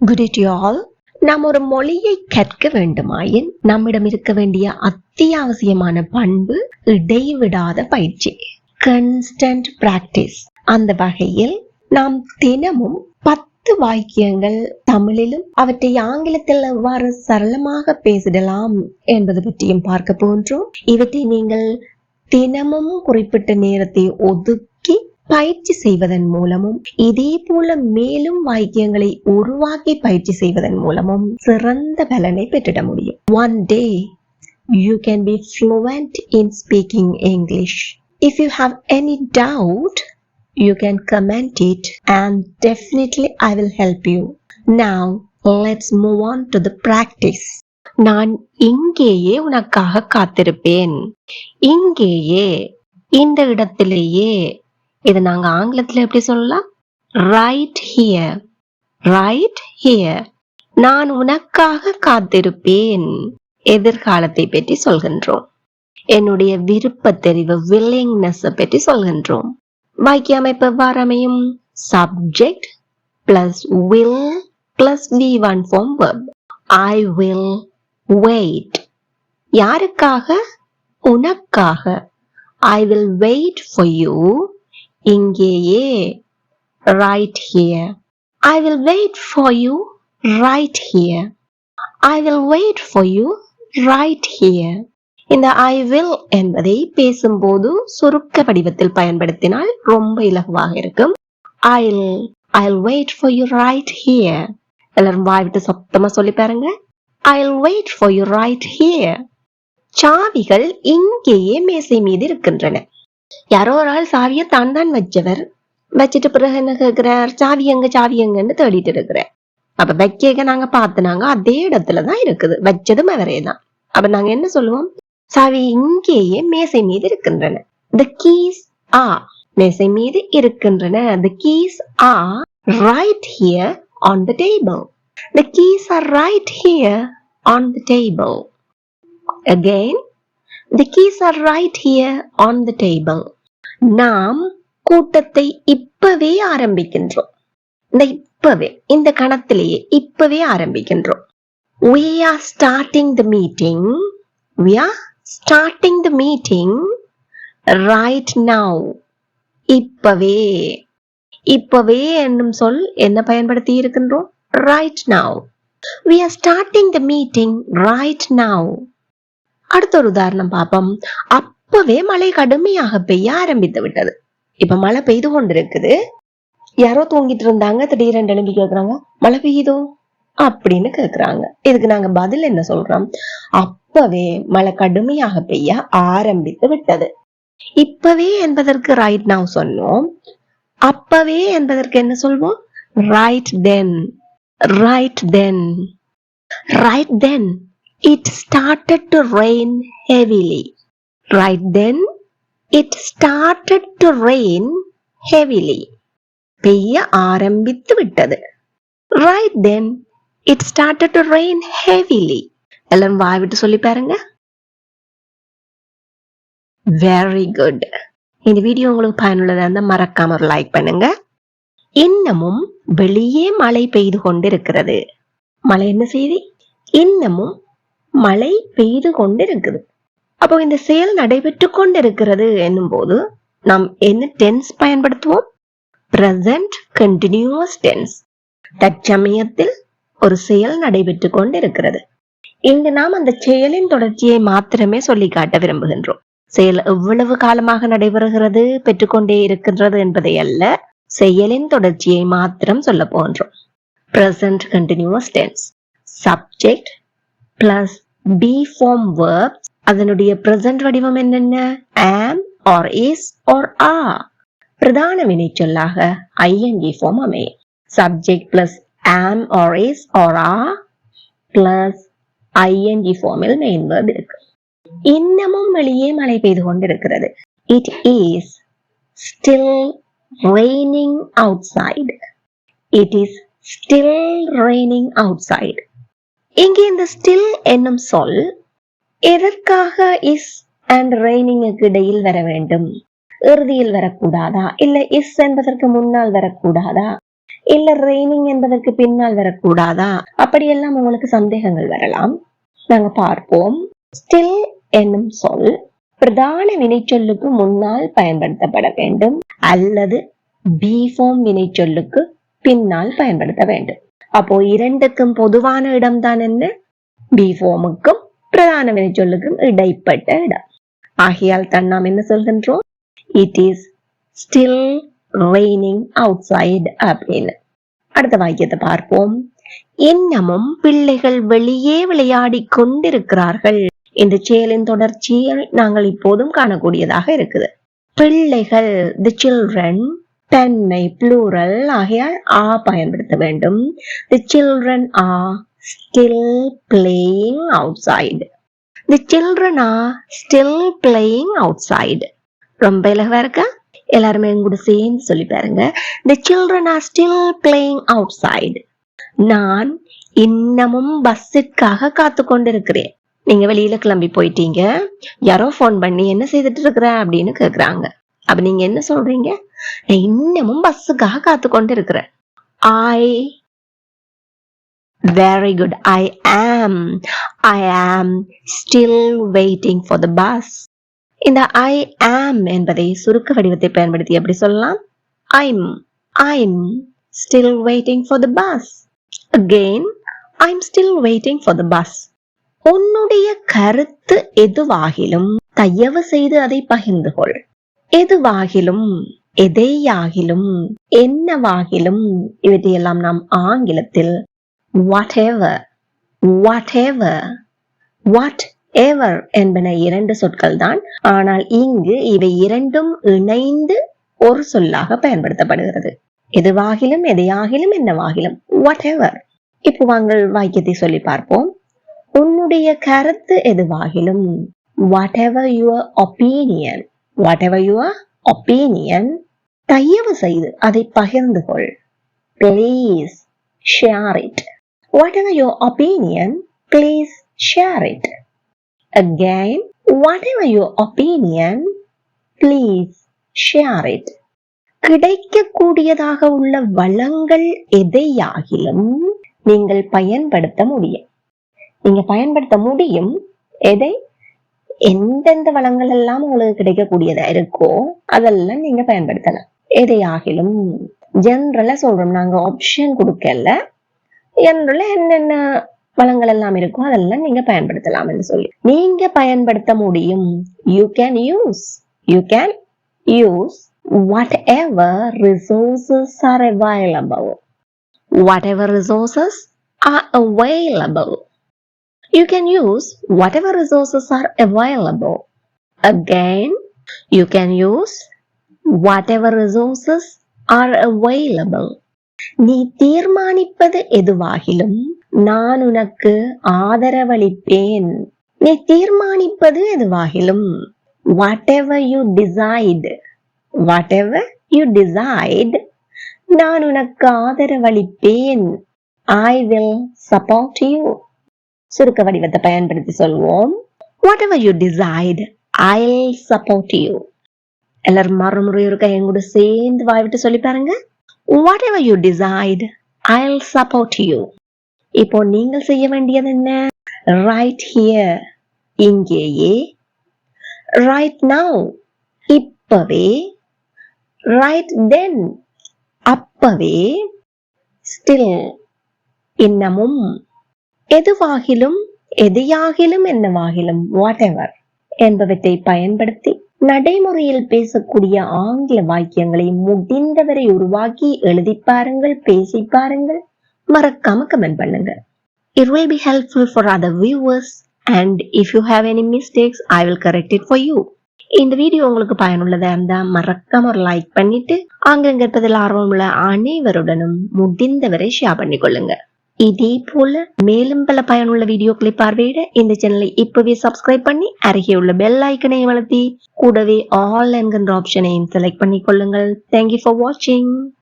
Good day to you all. நாம் ஒரு மொழியை கற்க வேண்டுமாயின் நம்மிடம் இருக்க வேண்டிய அத்தியாவசியமான பண்பு இடைவிடாத பயிற்சி, கன்ஸ்டன்ட் பிராக்டிஸ். அந்த வகையில் நாம் தினமும் 10 வாக்கியங்கள் தமிழிலும் அவற்றை ஆங்கிலத்தில் எவ்வாறு சரளமாக பேசிடலாம் என்பது பற்றியும் பார்க்க போன்றோம். இவற்றை நீங்கள் தினமும் குறிப்பிட்ட நேரத்தை ஒதுக்கி பயிற்சி செய்வதன் மூலமும், இதே போல மேலும் வாக்கியங்களை உருவாக்கி பயிற்சி செய்வதன் மூலமும் சிறந்த பலனை பெற்றிட முடியும். One day you can be fluent in speaking English. If you have any doubt, you can comment it and definitely I will help you. Now let's move on to the practice. நான் இங்கேயே உனக்காக காத்திருப்பேன். இங்கேயே, இந்த இடத்திலேயே. இதை நாங்க ஆங்கிலத்துல எப்படி சொல்லலாம்? Right here, right here. நான் உனக்காக காத்திருப்பேன். எதிர்காலத்தை பற்றி சொல்கின்றோம். என்னுடைய விருப்ப தெரிவு, willingness பற்றி சொல்கின்றோம். வாக்கிய அமைப்பு எவ்வாறு அமையும்? Subject plus will plus V1 form verb. I will wait. யாருக்காக? உனக்காக. I will wait for you. இங்கேயே, right here. I will wait for you right here. I will wait for you right here. இந்த I will என்பதை பேசும்போது சுருக்க வடிவத்தில் பயன்படுத்தினால் ரொம்ப இலகுவாக இருக்கும். I'll wait for you right here. எல்லாரும் வாய்விட்டு சத்தமா சொல்லி பாருங்க. I'll wait for you right here. சாவிகள் இங்கேயே மேசை மீது இருக்கின்றன. யாரோ ஒரு ஆள் சாவியை தான் வச்சவர். வச்சுட்டு பிறகு என்ன கேட்கிறார்? சாவி எங்கன்னு தேடிட்டு இருக்கிறார். அப்ப வைக்க நாங்க பார்த்துனாங்க, அதே இடத்துலதான் இருக்குது, வச்சதும் அவரே தான். அப்ப நாங்க என்ன சொல்லுவோம்? சாவி இங்கேயே மேசை மீது இருக்கின்றன. The keys are, மேசை மீது இருக்கின்றன. The keys are right here on the table. The keys are right here on the table. Again, the keys are right here on the table. நாம் கூட்டத்தை இப்பவே ஆரம்பிக்கின்றோம். இந்த கணத்திலேயே இப்பவே ஆரம்பிக்கின்றோம். We are starting the meeting. We are starting the meeting right now. இப்பவே என்னும் சொல் என்ன பயன்படுத்தி இருக்கின்றோம்? Right now. We are starting the meeting right now. அடுத்த ஒரு உதாரணம் பார்ப்போம். அப்பவே மழை கடுமையாக பெய்ய ஆரம்பித்து விட்டது. இப்ப மழை பெய்து கொண்டிருக்குது. யாரோ தூங்கிட்டு இருந்தாங்க, திடீரென்று எழுப்பி கேக்குறாங்க, மழை பெய்யுதோ அப்படின்னு கேக்குறாங்க. இதுக்கு நாங்க பதில் என்ன சொல்றோம்? அப்பவே மழை கடுமையாக பெய்ய ஆரம்பித்து விட்டது. இப்பவே என்பதற்கு ரைட் நவ் சொன்னோம். அப்பவே என்பதற்கு என்ன சொல்வோம்? Right then. Right then. Right then it started to rain heavily. Right then it started to rain heavily. பெய்ய ஆரம்பித்து விட்டது. Right then it started to rain heavily. எல்லாரும் வாய் விட்டு சொல்லி பாருங்க. Very good. இந்த வீடியோ உங்களுக்கு பயனுள்ளதா இருந்தா மறக்காம ஒரு லைக் பண்ணுங்க. இன்னமும் வெளியே மழை பெய்து கொண்டிருக்கிறது. மழை என்ன செய்தி? இன்னமும் மழை பெய்து கொண்டிருக்குது. அப்போ இந்த செயல் நடைபெற்று கொண்டிருக்கிறது என்னும் போது நாம் என்ன டென்ஸ் பயன்படுத்துவோம்? Present continuous tense. தற்சமயத்தில் ஒரு செயல் நடைபெற்று கொண்டிருக்கிறது. இங்கு நாம் அந்த செயலின் தொடர்ச்சியை மாத்திரமே சொல்லி காட்ட விரும்புகின்றோம். செயல் எவ்வளவு காலமாக நடைபெறுகிறது, பெற்றுக்கொண்டே இருக்கின்றது என்பதை அல்ல, செயலின் தொடர்ச்சியை மாத்திரம் சொல்ல போகின்றோம். Present continuous tense. Subject plus be form verbs. அதனுடைய present வடிவம் என்னென்ன? am or is or are. பிரதான வினைச்சொல்லாக ing form அமையும். Subject plus am or is or are plus ing formiல் main verb இருக்கு. இன்னமும் வெளியே மழை பெய்து கொண்டிருக்கிறது. It is still raining outside. It is still raining outside. இங்கே இந்த still என்னும் சொல் எதற்காக is and raining இடையில் வர வேண்டும்? இறுதியில் வரக்கூடாதா? இல்ல is என்பதற்கு முன்னால் வரக்கூடாதா? இல்ல ரெய்னிங் என்பதற்கு பின்னால் வரக்கூடாதா? அப்படியெல்லாம் உங்களுக்கு சந்தேகங்கள் வரலாம். நாங்க பார்ப்போம். ஸ்டில் என்னும் சொல் பிரதான வினைச்சொல்லுக்கு முன்னால் பயன்படுத்தப்பட வேண்டும் அல்லது பி ஃபார்ம் வினைச்சொல்லுக்கு பின்னால் பயன்படுத்த வேண்டும். அப்போ இரண்டுக்கும் பொதுவான இடம் தான் என்ன? பி ஃபார்முக்கும் பிரதான வினைச்சொல்லுக்கும் இடைப்பட்ட இடம். ஆகையால் தான் நாம் என்ன சொல்கின்றோம்? It is still raining outside அப்படின்னு. அடுத்த வாக்கியத்தை பார்ப்போம். இன்னமும் பிள்ளைகள் வெளியே விளையாடி கொண்டிருக்கிறார்கள். இந்த செயலின் தொடர்ச்சியை நாங்கள் இப்போதும் காணக்கூடியதாக இருக்குது. பிள்ளைகள் தி சில்ட்ரன், தன்மை ப்ளூரல் ஆகையால் ஆ பயன்படுத்த வேண்டும். தி children are still playing outside. The children are still playing outside. ரொம்ப இலகுவா இருக்கா? எல்லாருமே கூட சேர்ந்து சொல்லி பாருங்க. தி children are still playing outside. நான் இன்னமும் பஸ்ஸுக்காக காத்து கொண்டிருக்கிறேன். நீங்க வெளியில கிளம்பி போயிட்டீங்க, யாரோ போன் பண்ணி என்ன செய்துட்டு இருக்கிற அப்படின்னு கேக்குறாங்க. அப்ப நீங்க என்ன சொல்றீங்க? நான் இன்னமும் பஸ்ஸுக்காக காத்து கொண்டு இருக்கிறேன். Very good. I am still waiting for the bus. இந்த I am என்பதை சுருக்க வடிவத்தை பயன்படுத்தி எப்படி சொல்லலாம்? I'm still waiting for the bus. Again, I'm still waiting for the bus. உன்னுடைய கருத்து எதுவாகிலும் தயவு செய்து அதை பகிர்ந்து கொள். எதுவாகிலும், எதையாகிலும், என்னவாகிலும் இவற்றையெல்லாம் நாம் ஆங்கிலத்தில் whatever என்பன இரண்டு சொற்கள் தான். ஆனால் இங்கு இவை இரண்டும் இணைந்து ஒரு சொல்லாக பயன்படுத்தப்படுகிறது. எதுவாகிலும், எதையாகிலும், என்னவாகிலும், whatever. இப்போ வாங்கள் வாக்கியத்தை சொல்லி பார்ப்போம். உன்னுடைய கருத்து எதுவாகிலும், whatever your opinion, தயவு செய்து அதை பகிர்ந்து கொள். Please share it. Whatever your opinion, please share it. Again, whatever your opinion, please share it. கிடைக்கக்கூடியதாக உள்ள வளங்கள் எதையாகிலும் நீங்கள் பயன்படுத்த முடியும். எதை, எந்தெந்த வளங்கள் எல்லாம் உங்களுக்கு கிடைக்கக்கூடியதா இருக்கோ அதெல்லாம் நீங்க பயன்படுத்தலாம். எதையாகிலும் ஜெனரலா சொல்றோம், நாங்க ஆப்ஷன் கொடுக்கல. ஜெனரலா என்னென்ன வளங்கள் எல்லாம் இருக்கோ அதெல்லாம் நீங்க பயன்படுத்தலாம் என்று சொல்லி நீங்க பயன்படுத்த முடியும். You can use whatever resources are available. Whatever resources are available. You can use whatever resources are available. Again, you can use whatever resources are available. நீ தீர்மானிப்பது எதுவாகிலும் நான் உனக்கு ஆதரவளிப்பேன். நீ தீர்மானிப்பது எதுவாகிலும், whatever you decide, நான் உனக்கு ஆதரவளிப்பேன். I will support you. சுருக்க வடிவத்தை பயன்படுத்தி சொல்வோம். Whatever you decide, I'll support you. எல்லாரும் மறுமுறை இருக்க என் கூட சேர்ந்து வாய்விட்டு சொல்லி பாருங்க. Whatever you decide, I'll support you. இப்போ நீங்கள் செய்ய வேண்டியது என்ன? Right here, இங்கேயே. Right now, இப்பவே. Right then, அப்பவே. Still, இன்னமும். எதுவாகிலும், எதையாகிலும், என்னவாகிலும், whatever என்பவற்றை பயன்படுத்தி நடைமுறையில் பேசக்கூடிய ஆங்கில வாக்கியங்களை முடிந்தவரை உருவாக்கி எழுதி பாருங்கள், பேசி பாருங்கள், மறக்காம கமெண்ட் பண்ணுங்க. It will be helpful for other viewers and if you have any mistakes, I will correct it for you. இந்த வீடியோ உங்களுக்கு பயனுள்ளதா இருந்தா மறக்காம ஒரு லைக் பண்ணிட்டு ஆங்கிலம் கற்பதில் ஆர்வமுள்ள அனைவருடனும் முடிந்தவரை ஷேர் பண்ணிக்கொள்ளுங்க. இதே போல மேலும் பல பயனுள்ள வீடியோக்களை பார்வையிட இந்த சேனலை இப்பவே சப்ஸ்கிரைப் பண்ணி அருகே உள்ள பெல் ஐக்கனையும் அழுத்தி கூடவே ஆல் என்கின்ற ஆப்ஷனையும் select பண்ணிக்கொள்ளுங்கள். Thank you for watching.